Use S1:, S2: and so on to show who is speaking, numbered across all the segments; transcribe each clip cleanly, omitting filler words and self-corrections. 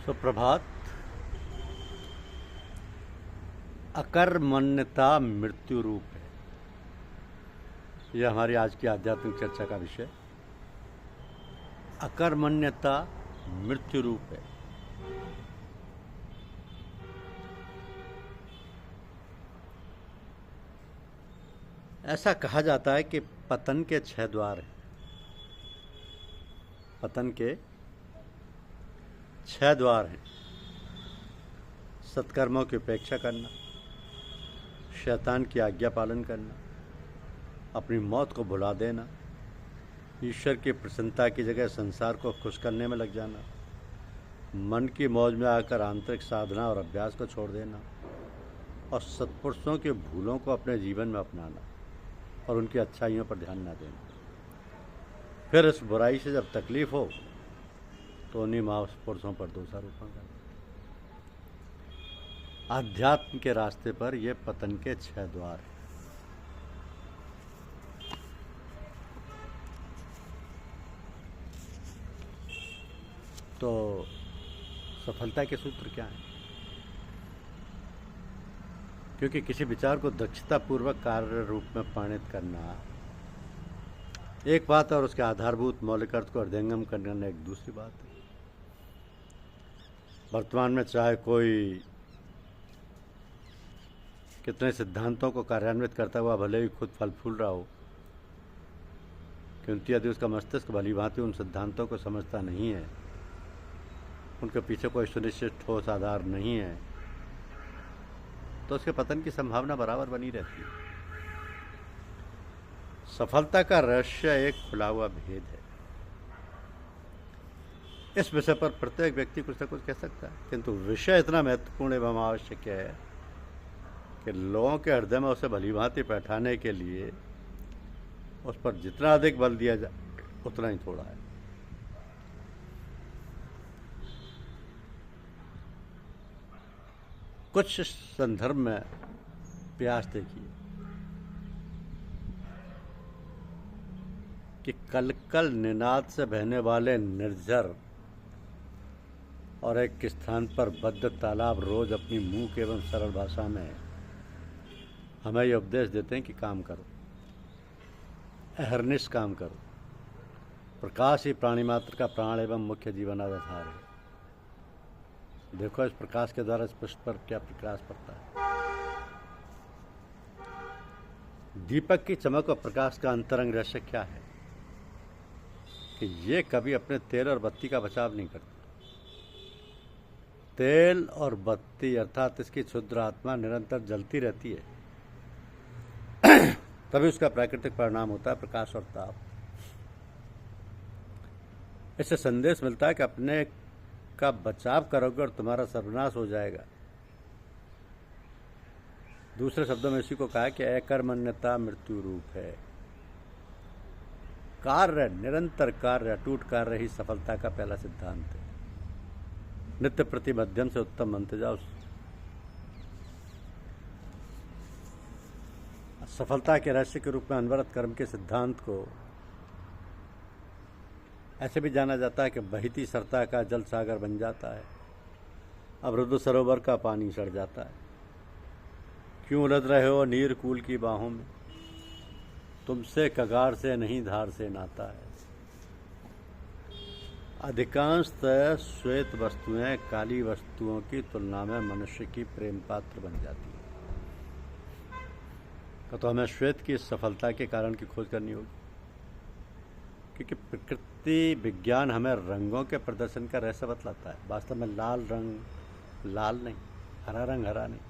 S1: सुप्रभात। अकर्मण्यता मृत्यु रूप है, यह हमारी आज की आध्यात्मिक चर्चा का विषय। अकर्मण्यता मृत्यु रूप है। ऐसा कहा जाता है कि पतन के 6 द्वार हैं। पतन के 6 द्वार हैं। सत्कर्मों की उपेक्षा करना, शैतान की आज्ञा पालन करना, अपनी मौत को भुला देना, ईश्वर की प्रसन्नता की जगह संसार को खुश करने में लग जाना, मन की मौज में आकर आंतरिक साधना और अभ्यास को छोड़ देना, और सत्पुरुषों के भूलों को अपने जीवन में अपनाना और उनकी अच्छाइयों पर ध्यान न देना। फिर इस बुराई से जब तकलीफ हो तो उन्हीं महापुरुषों पर दोषारोपण करना। आध्यात्म के रास्ते पर यह पतन के 6 द्वार हैं। तो सफलता के सूत्र क्या हैं? क्योंकि किसी विचार को दक्षतापूर्वक कार्य रूप में परिणत करना एक बात है और उसके आधारभूत मौलिक अर्थ को हृदयंगम करना एक दूसरी बात है। वर्तमान में चाहे कोई कितने सिद्धांतों को कार्यान्वित करता हुआ भले ही खुद फल फूल रहा हो, क्योंकि यदि उसका मस्तिष्क भली भांति उन सिद्धांतों को समझता नहीं है, उनके पीछे कोई सुनिश्चित ठोस आधार नहीं है, तो उसके पतन की संभावना बराबर बनी रहती है। सफलता का रहस्य एक खुला हुआ भेद है। इस विषय पर प्रत्येक व्यक्ति कुछ न कुछ कह सकता है, किंतु विषय इतना महत्वपूर्ण एवं आवश्यक है कि लोगों के हृदय में उसे भली भांति बैठाने के लिए उस पर जितना अधिक बल दिया जाए उतना ही थोड़ा है। कुछ संदर्भ में प्रयास देखिए कि कल निनाद से बहने वाले निर्झर और एक स्थान पर बद्ध तालाब रोज अपनी मूक एवं सरल भाषा में हमें यह उपदेश देते हैं कि काम करो, अहर्निश काम करो। प्रकाश ही प्राणी मात्र का प्राण एवं मुख्य जीवन आधार है। देखो इस प्रकाश के द्वारा स्पष्ट पर क्या प्रकाश पड़ता है। दीपक की चमक और प्रकाश का अंतरंग रहस्य क्या है कि ये कभी अपने तेल और बत्ती का बचाव नहीं करते। तेल और बत्ती अर्थात इसकी क्षुद्र आत्मा निरंतर जलती रहती है, तभी उसका प्राकृतिक परिणाम होता है प्रकाश और ताप। इससे संदेश मिलता है कि अपने का बचाव करोगे और तुम्हारा सर्वनाश हो जाएगा। दूसरे शब्दों में इसी को कहा कि अकर्मण्यता मृत्यु रूप है। कार्य, निरंतर कार्य, अटूट कार्य ही सफलता का पहला सिद्धांत है। नित्य प्रति मध्यम से उत्तम बनते जाओ। सफलता के रहस्य के रूप में अनवरत कर्म के सिद्धांत को ऐसे भी जाना जाता है कि बहती सरता का जल सागर बन जाता है, अवरुद्ध सरोवर का पानी सड़ जाता है। क्यों उलझ रहे हो नीर कूल की बाहों में, तुमसे कगार से नहीं धार से नाता है। अधिकांशतः श्वेत वस्तुएं काली वस्तुओं की तुलना में मनुष्य की प्रेम पात्र बन जाती है। तो हमें श्वेत की सफलता के कारण की खोज करनी होगी, क्योंकि प्रकृति विज्ञान हमें रंगों के प्रदर्शन का रहस्य बतलाता है। वास्तव में लाल रंग लाल नहीं, हरा रंग हरा नहीं,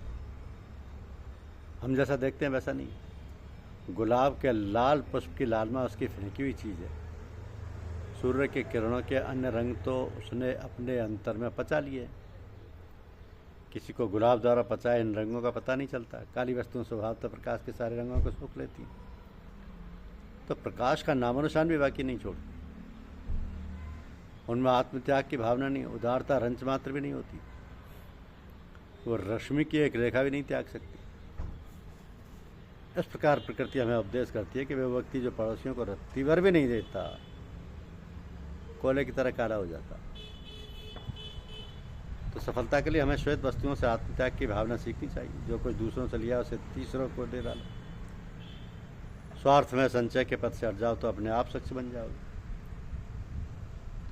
S1: हम जैसा देखते हैं वैसा नहीं। गुलाब के लाल पुष्प की लालमा उसकी फेंकी हुई चीज़ है। सूर्य की किरणों के अन्य रंग तो उसने अपने अंतर में पचा लिए। किसी को गुलाब द्वारा पचाए इन रंगों का पता नहीं चलता। काली वस्तुएं स्वभावतः प्रकाश के सारे रंगों को सोख लेती हैं, तो प्रकाश का नामोनिशान भी बाकी नहीं छोड़ती। उनमें आत्मत्याग की भावना नहीं, उदारता रंच मात्र भी नहीं होती। वो रश्मि की एक रेखा भी नहीं त्याग सकती। इस प्रकार प्रकृति हमें उपदेश करती है कि वह व्यक्ति जो पड़ोसियों को रत्ती भर भी नहीं देता, कोयले की तरह काला हो जाता। सफलता के लिए हमें श्वेत वस्तुओं से आत्मत्याग की भावना सीखनी चाहिए। जो कुछ दूसरों से लिया उसे तीसरों को दे डालो। स्वार्थ में संचय के पथ से हट जाओ तो अपने आप शख्स बन जाओगे।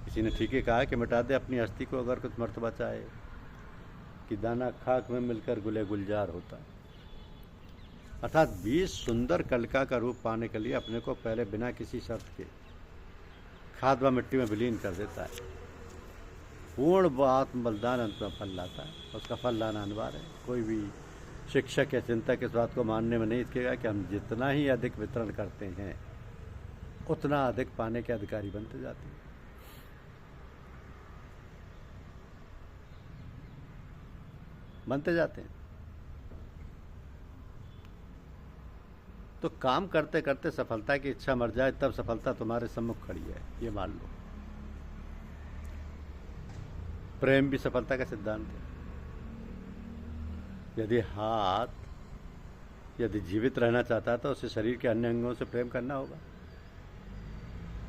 S1: किसी ने ठीक ही कहा कि मिटा दे अपनी हस्ती को अगर कुछ मर्तबा चाहे, कि दाना खाक में मिलकर गुले गुलजार होता है। अर्थात बीज सुंदर कलिका का रूप पाने के लिए अपने को पहले बिना किसी शर्त के खाद व मिट्टी में विलीन कर देता है। पूर्ण व आत्म बलिदान अंत में फल लाता है। उसका फल लाना अनिवार्य है। कोई भी शिक्षक या चिंतक इस बात को मानने में नहीं हिचकेगा कि हम जितना ही अधिक वितरण करते हैं उतना अधिक पाने के अधिकारी बनते जाते हैं। तो काम करते करते सफलता की इच्छा मर जाए तब सफलता तुम्हारे सम्मुख खड़ी है, ये मान लो। प्रेम भी सफलता का सिद्धांत है। यदि जीवित रहना चाहता है तो उसे शरीर के अन्य अंगों से प्रेम करना होगा।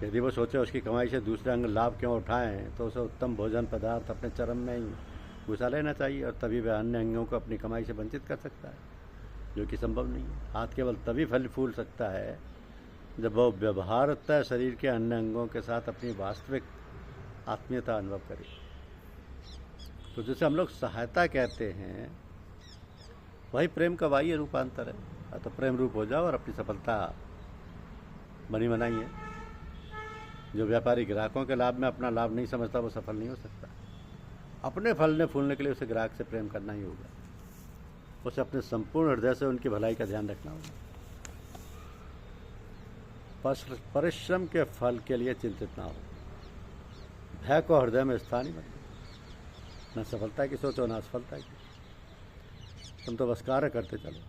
S1: यदि वो सोचे उसकी कमाई से दूसरे अंग लाभ क्यों उठाएं, तो उसे उत्तम भोजन पदार्थ अपने चरम में ही घुसा लेना चाहिए और तभी वह अन्य अंगों को अपनी कमाई से वंचित कर सकता है, जो कि संभव नहीं है। हाथ केवल तभी फल फूल सकता है जब वह व्यवहारतः शरीर के अन्य अंगों के साथ अपनी वास्तविक आत्मीयता अनुभव करे। तो जिसे हम लोग सहायता कहते हैं वही प्रेम का बाह्य रूपांतर है। तो प्रेम रूप हो जाओ और अपनी सफलता बनी बनाई है। जो व्यापारी ग्राहकों के लाभ में अपना लाभ नहीं समझता वो सफल नहीं हो सकता। अपने फलने फूलने के लिए उसे ग्राहक से प्रेम करना ही होगा। उसे अपने संपूर्ण हृदय से उनकी भलाई का ध्यान रखना होगा। परिश्रम के फल के लिए चिंतित ना हो। भय को हृदय में स्थान ही मत दो। न सफलता की सोचो न असफलता की। तुम तो बस कार्य करते चलो।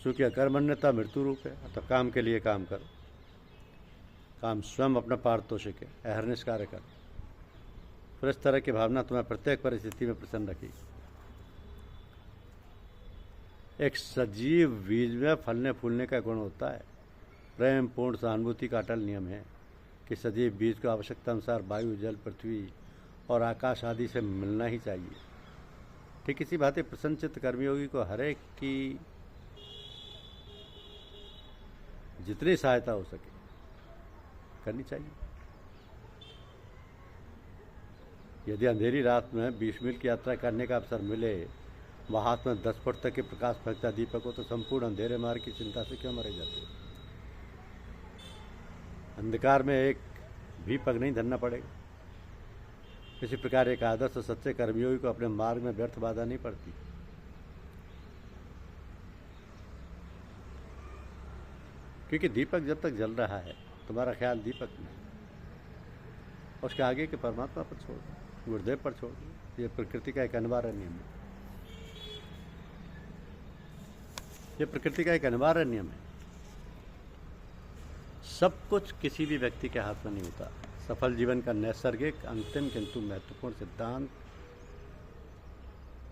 S1: चूंकि अकर्मण्यता मृत्यु रूप है, तो काम के लिए काम करो। काम स्वयं अपना पारितोषिक है। अहर्निश कार्य करो। फिर इस तरह की भावना तुम्हें प्रत्येक परिस्थिति में प्रसन्न रखेगी। एक सजीव बीज में फलने फूलने का गुण होता है। प्रेम पूर्ण सहानुभूति का अटल नियम है कि सजीव बीज को आवश्यकता अनुसार वायु, जल, पृथ्वी और आकाश आदि से मिलना ही चाहिए। ठीक इसी भांति प्रसन्नचित्त कर्मयोगी को हर एक की जितनी सहायता हो सके करनी चाहिए। यदि अंधेरी रात में 20 मील की यात्रा करने का अवसर मिले, वह हाथ में 10 फुट तक के प्रकाश फेंकता दीपक हो, तो संपूर्ण अंधेरे मार्ग की चिंता से क्यों मरे जाते? अंधकार में एक भी पग नहीं धरना पड़ेगा। इसी प्रकार एक आदर्श सच्चे कर्मयोगी को अपने मार्ग में व्यर्थ बाधा नहीं पड़ती। क्योंकि दीपक जब तक जल रहा है तुम्हारा ख्याल दीपक में, उसके आगे के परमात्मा पर छोड़ दो, गुरुदेव पर छोड़ दो। ये प्रकृति का एक अनिवार्य नियम है। ये प्रकृति का एक अनिवार्य नियम है। सब कुछ किसी भी व्यक्ति के हाथ में नहीं होता। सफल जीवन का नैसर्गिक, अंतिम किंतु महत्वपूर्ण सिद्धांत,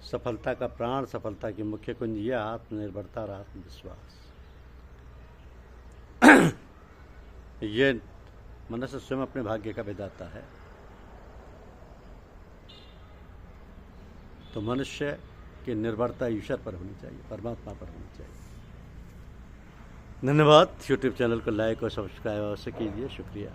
S1: सफलता का प्राण, सफलता की मुख्य कुंजी यह आत्मनिर्भरता और आत्मविश्वास। ये मनुष्य स्वयं अपने भाग्य का विधाता है। तो मनुष्य की निर्भरता ईश्वर पर होनी चाहिए, परमात्मा पर होनी चाहिए। धन्यवाद। यूट्यूब चैनल को लाइक और सब्सक्राइब अवश्य कीजिए। शुक्रिया।